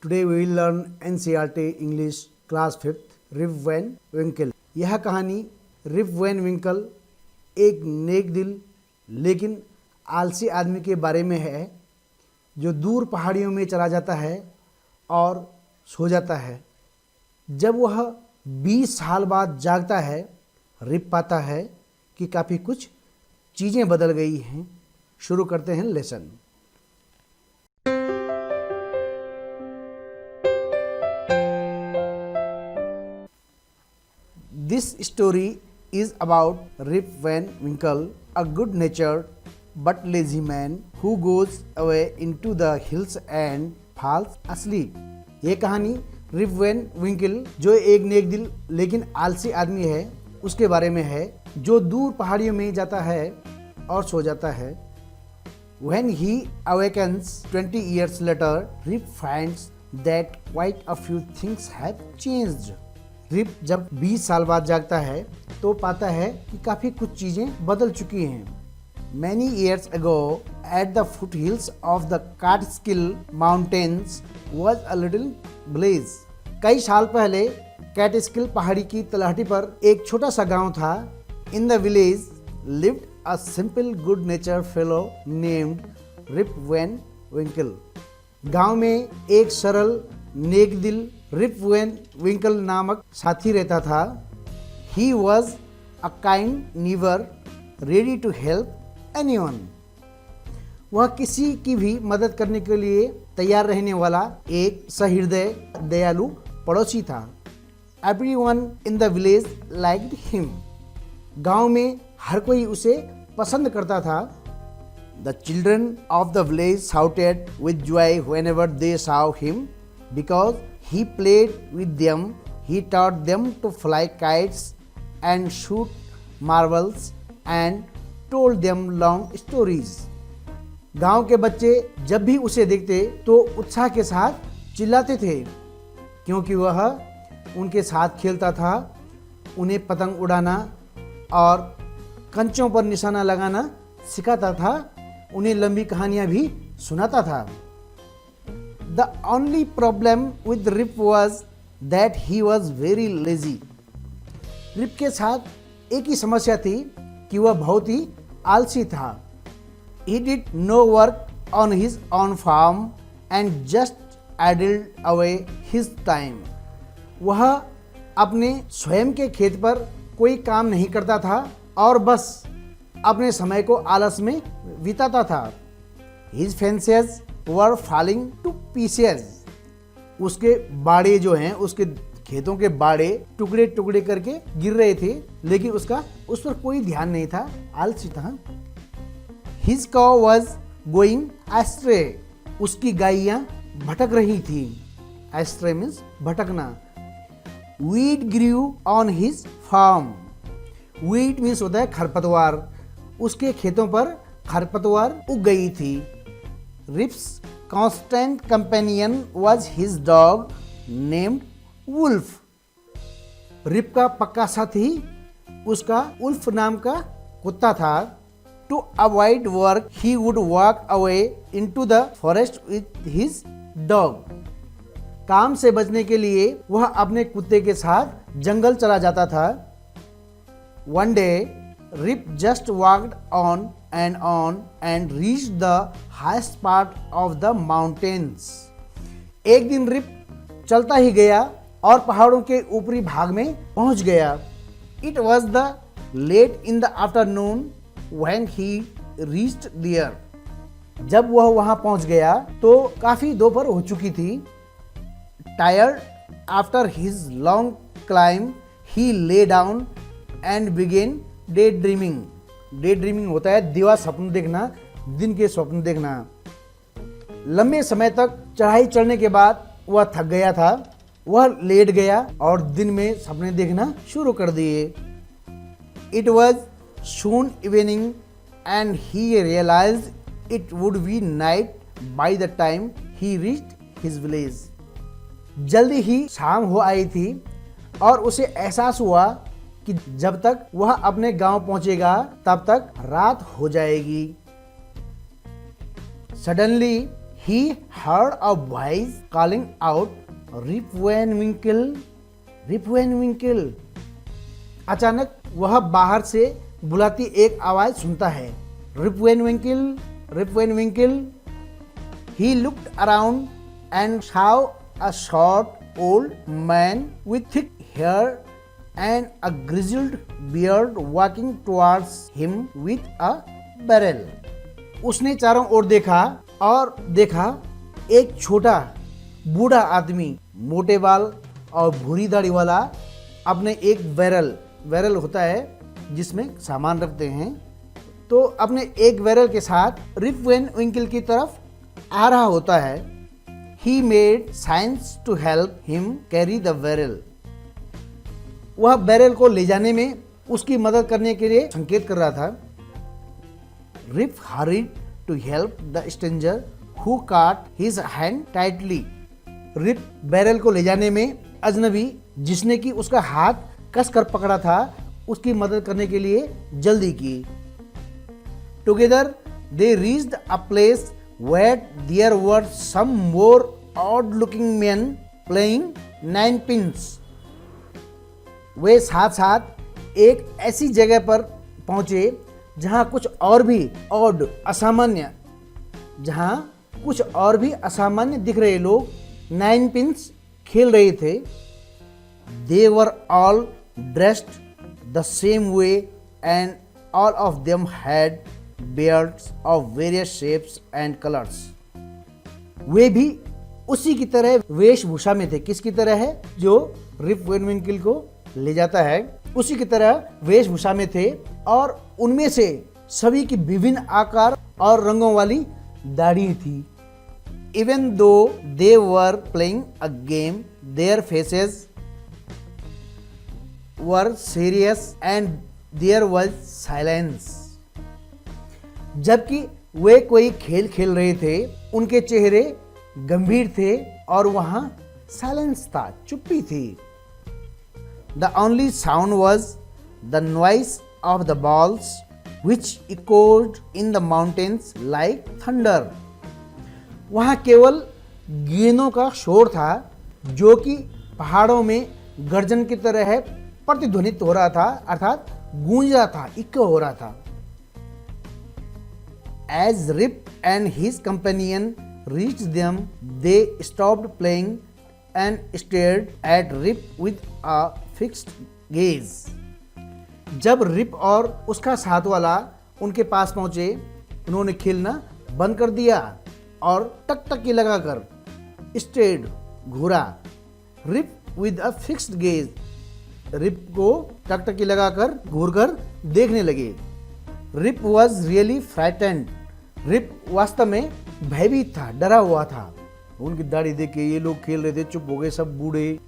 Today we will learn NCERT English Class 5th Rip Van Winkle. यह कहानी rib Van विंकल एक नेक दिल लेकिन आलसी आदमी के बारे में है जो दूर पहाड़ियों में चला जाता है और सो जाता है। जब वह 20 साल बाद जागता है, रिप पाता है कि काफ़ी कुछ चीज़ें बदल गई हैं। शुरू करते हैं lesson. This story is about Rip Van Winkle, a good-natured but lazy man who goes away into the hills and falls asleep. ये कहानी रिप वैन विंकल जो एक नेक दिल लेकिन आलसी आदमी है उसके बारे में है जो दूर पहाड़ियों में जाता है और सो जाता है। When he awakens 20 years later, Rip finds that quite a few things have changed. Rip जब 20 साल बाद जागता है तो पाता है कि काफ़ी कुछ चीज़ें बदल चुकी हैं। Many years ago, at the foothills of the Catskill Mountains was a little village. कई साल पहले कैटस्किल पहाड़ी की तलहटी पर एक छोटा सा गांव था। In the village lived a simple, good-natured fellow named Rip Van Winkle. गांव में एक सरल नेक दिल रिप वैन विंकल नामक साथी रहता था। He was a kind neighbor, ready to help anyone. वह किसी की भी मदद करने के लिए तैयार रहने वाला एक सहृदय दयालु पड़ोसी था। Everyone in the village liked him. गांव में हर कोई उसे पसंद करता था। The children of the village shouted with joy whenever they saw him because he played with them. He taught them to fly kites and shoot marbles and told them long stories. गांव के बच्चे जब भी उसे देखते तो उत्साह के साथ चिल्लाते थे क्योंकि वह उनके साथ खेलता था, उन्हें पतंग उड़ाना और कंचों पर निशाना लगाना सिखाता था, उन्हें लंबी कहानियां भी सुनाता था। The only problem with Rip was that he was very lazy. Rip के साथ एक ही समस्या थी कि वह बहुत ही आलसी था। He did no work on his own farm and just idled away his time. वह अपने स्वयं के खेत पर कोई काम नहीं करता था और बस अपने समय को आलस में बिताता था। His fences were falling to pieces. उसके बाड़े जो हैं, उसके खेतों के बाड़े टुकड़े टुकड़े करके गिर रहे थे लेकिन उसका उस पर कोई ध्यान नहीं था, आलसी था। His cow was going astray. उसकी गायियां भटक रही थी। Astray means भटकना। Weed grew on his farm. Weed means होता है खरपतवार। उसके खेतों पर खरपतवार उग गई थी। Rip's constant companion was his dog named Wolf. Rip का पक्का साथी उसका उल्फ नाम का कुत्ता था। To avoid work, he would walk away into the forest with his dog. काम से बचने के लिए वह अपने कुत्ते के साथ जंगल चला जाता था। One day, Rip just walked on and reached the highest part of the mountains. एक दिन रिप चलता ही गया और पहाड़ों के ऊपरी भाग में पहुंच गया। It was the late in the afternoon when he reached there. जब वह वहां पहुंच गया तो काफी दोपहर हो चुकी थी। Tired after his long climb, he lay down and began daydreaming. Daydreaming होता है दिवा स्वप्न देखना, दिन के स्वप्न देखना। लंबे समय तक चढ़ाई चढ़ने के बाद वह थक गया था। वह लेट गया और दिन में सपने देखना शुरू कर दिए। It was soon evening and he realized it would be night by the time he reached his village. जल्दी ही शाम हो आई थी और उसे एहसास हुआ कि जब तक वह अपने गांव पहुंचेगा तब तक रात हो जाएगी। Suddenly he heard a voice calling out, Rip Van Winkle, Rip Van Winkle. अचानक वह बाहर से बुलाती एक आवाज सुनता है, Rip Van Winkle, Rip Van Winkle. He looked around and saw a short old man with thick hair and a grizzled beard walking towards him with a barrel. उसने चारों ओर देखा और देखा एक छोटा बूढ़ा आदमी मोटे बाल और भूरी दाढ़ी वाला अपने एक बैरल होता है जिसमें सामान रखते हैं, तो अपने एक बैरल के साथ रिप वैन विंकल की तरफ आ रहा होता है. He made signs to help him carry the barrel. वह बैरल को ले जाने में उसकी मदद करने के लिए संकेत कर रहा था. Rip hurried to help the stranger who caught his hand tightly. Rip barrel को ले जाने में अजनबी जिसने कि उसका हाथ कस कर पकड़ा था उसकी मदद करने के लिए जल्दी की. Together they reached a place where there were some more odd-looking men playing ninepins. वे साथ साथ एक ऐसी जगह पर पहुंचे जहां कुछ और भी असामान्य दिख रहे लोग नाइन पिन्स खेल रहे थे. They were all dressed the same way and all of them had beards of various shapes and colors. वे भी उसी की तरह वेशभूषा में थे. किसकी तरह है? जो रिप वैन विंकल को ले जाता है उसी की तरह वेशभूषा में थे और उनमें से सभी की विभिन्न आकार और रंगों वाली दाढ़ी थी. Even though they were playing a game, their faces were serious and there was silence. जबकि वे कोई खेल खेल रहे थे उनके चेहरे गंभीर थे और वहां साइलेंस था, चुप्पी थी. The only sound was the noise of the balls which echoed in the mountains like thunder. वहां केवल गेंदों का शोर था जो कि पहाड़ों में गर्जन की तरह प्रतिध्वनित हो रहा था, अर्थात गूंज रहा था, इको हो रहा था. As Rip and his companion reached them, they stopped playing and stared at Rip with a fixed gaze. जब रिप और उसका साथ वाला उनके पास पहुंचे, उन्होंने खेलना बंद कर दिया और टकटकी लगाकर स्टेड घूरा. Rip with a fixed gaze, Rip को टकटकी लगाकर घूरकर देखने लगे. Rip was really frightened. Rip वास्तव में भयभीत था, डरा हुआ था. उनकी दाढ़ी देख के ये लोग खेल रहे थे, चुप हो गए सब बूढ़े.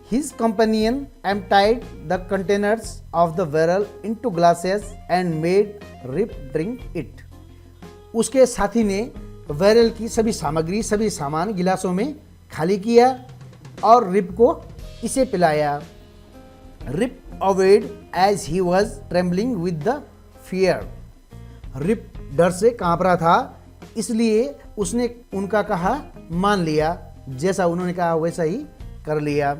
His companion emptied the containers of the barrel into glasses and made Rip drink it. उसके साथी ने बैरल की सभी सामान गिलासों में खाली किया और रिप को इसे पिलाया. Rip obeyed as he was trembling with the fear. Rip डर से कांप रहा था, इसलिए उसने उनका कहा मान लिया. जैसा उन्होंने कहा वैसा ही कर लिया.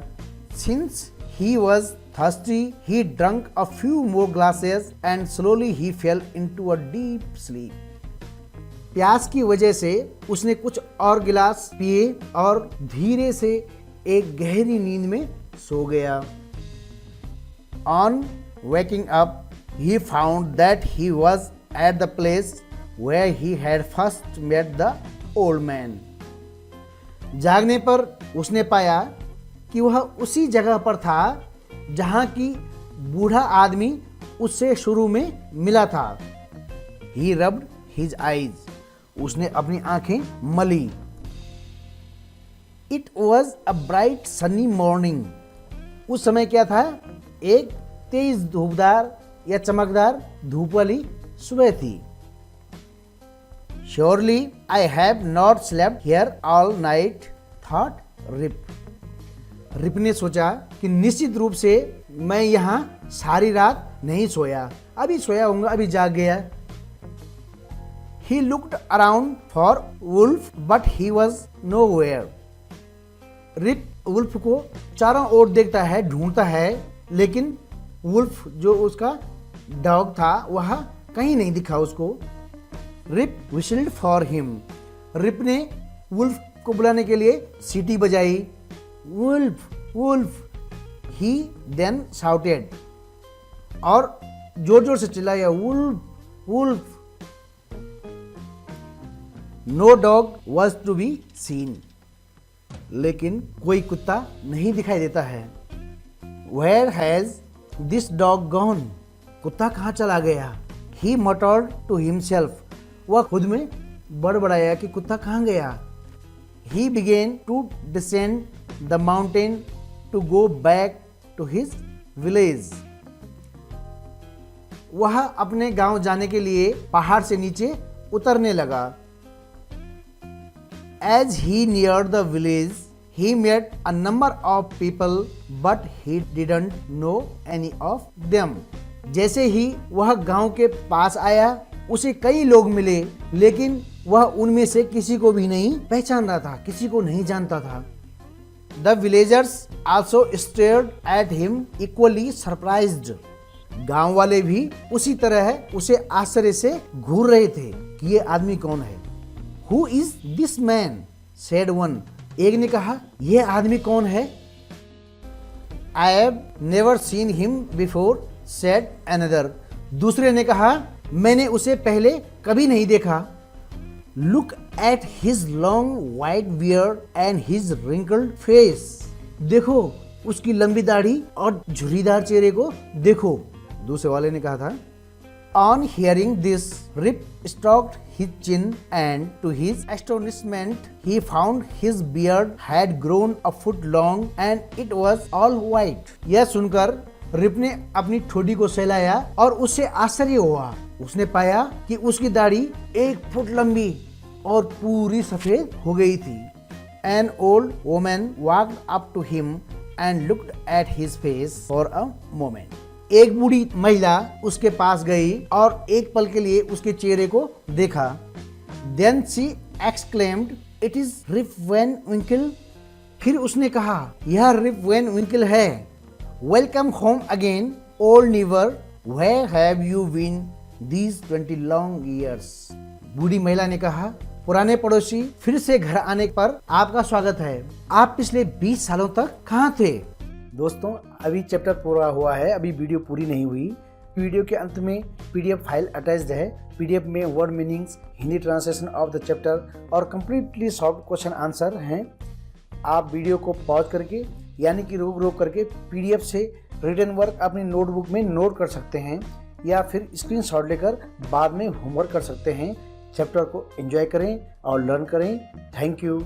Since he was thirsty, he drank a few more glasses and slowly he fell into a deep sleep. प्यास की वजह से उसने कुछ और गिलास पिए और धीरे से एक गहरी नींद में सो गया. On waking up, he found that he was at the place where he had first met the old man. जागने पर उसने पाया कि वह उसी जगह पर था जहां की बूढ़ा आदमी उससे शुरू में मिला था. He rubbed his eyes. उसने अपनी आंखें मली. It was a bright sunny morning. उस समय क्या था? एक तेज धूपदार या चमकदार धूप वाली सुबह थी. Surely I have not slept here all night, thought Rip. Rip ने सोचा कि निश्चित रूप से मैं यहाँ सारी रात नहीं सोया, अभी सोया होऊंगा, अभी जाग गया. He looked around for Wolf, but he was nowhere. Rip Wolf को चारों ओर देखता है, ढूंढता है, लेकिन वुल्फ जो उसका डॉग था वह कहीं नहीं दिखा उसको। Rip whistled for him. Rip ने वुल्फ को बुलाने के लिए सीटी बजाई। Wolf wolf. He then shouted, और जोर जोर से चिल्लाया, wolf wolf. No dog was to be seen. लेकिन कोई कुत्ता नहीं दिखाई देता है। Where has this dog gone? कुत्ता कहाँ चला गया? He muttered to himself. वह खुद में बड़बड़ाया कि कुत्ता कहाँ गया। He began to descend the mountain to go back to his village. वह अपने गांव जाने के लिए पहाड़ से नीचे उतरने लगा। As he neared the village, he met a number of people, but he didn't know any of them. जैसे ही वह गांव के पास आया, उसे कई लोग मिले, लेकिन वह उनमें से किसी को भी नहीं पहचान रहा था, किसी को नहीं जानता था। The villagers also stared at him, equally surprised. गांव वाले भी उसी तरह उसे आश्चर्य से घूर रहे थे कि ये आदमी कौन है। Who is this man? said one. एक ने कहा, यह आदमी कौन है? I have never seen him before, said another. दूसरे ने कहा, मैंने उसे पहले कभी नहीं देखा। Look at his long white beard and his wrinkled face. देखो उसकी लंबी दाढ़ी और झुर्रीदार चेहरे को देखो। दूसरे वाले ने कहा था। On hearing this, Rip stroked his chin, and to his astonishment, he found his beard had grown a foot long and it was all white. यह सुनकर रिप ने अपनी ठोड़ी को सहलाया और उससे आश्चर्य हुआ। उसने पाया कि उसकी दाढ़ी 1 फुट लंबी और पूरी सफेद हो गई थी। An old woman walked up to him and looked at his face for a moment. एक बूढ़ी महिला उसके पास गई और एक पल के लिए उसके चेहरे को देखा। Then she exclaimed, "It is Rip Van Winkle." फिर उसने कहा, यह रिप वैन विंकल है। Welcome home again, old neighbor. Where have you been these 20 long years? बूढ़ी महिला ने कहा, पुराने पड़ोसी, फिर से घर आने पर आपका स्वागत है। आप पिछले 20 सालों तक कहाँ थे? दोस्तों, अभी चैप्टर पूरा हुआ है, अभी वीडियो पूरी नहीं हुई। वीडियो के अंत में पीडीएफ फाइल अटैच्ड है। पीडीएफ में word meanings, Hindi translation of the chapter और कंप्लीटली सॉल्व क्वेश्चन आंसर हैं। आप वीडियो को पॉज करके यानी कि रोक करके पीडीएफ से रिटन वर्क अपनी नोटबुक में नोट कर सकते हैं या फिर स्क्रीनशॉट लेकर बाद में होमवर्क कर सकते हैं। चैप्टर को एंजॉय करें और लर्न करें। Thank you.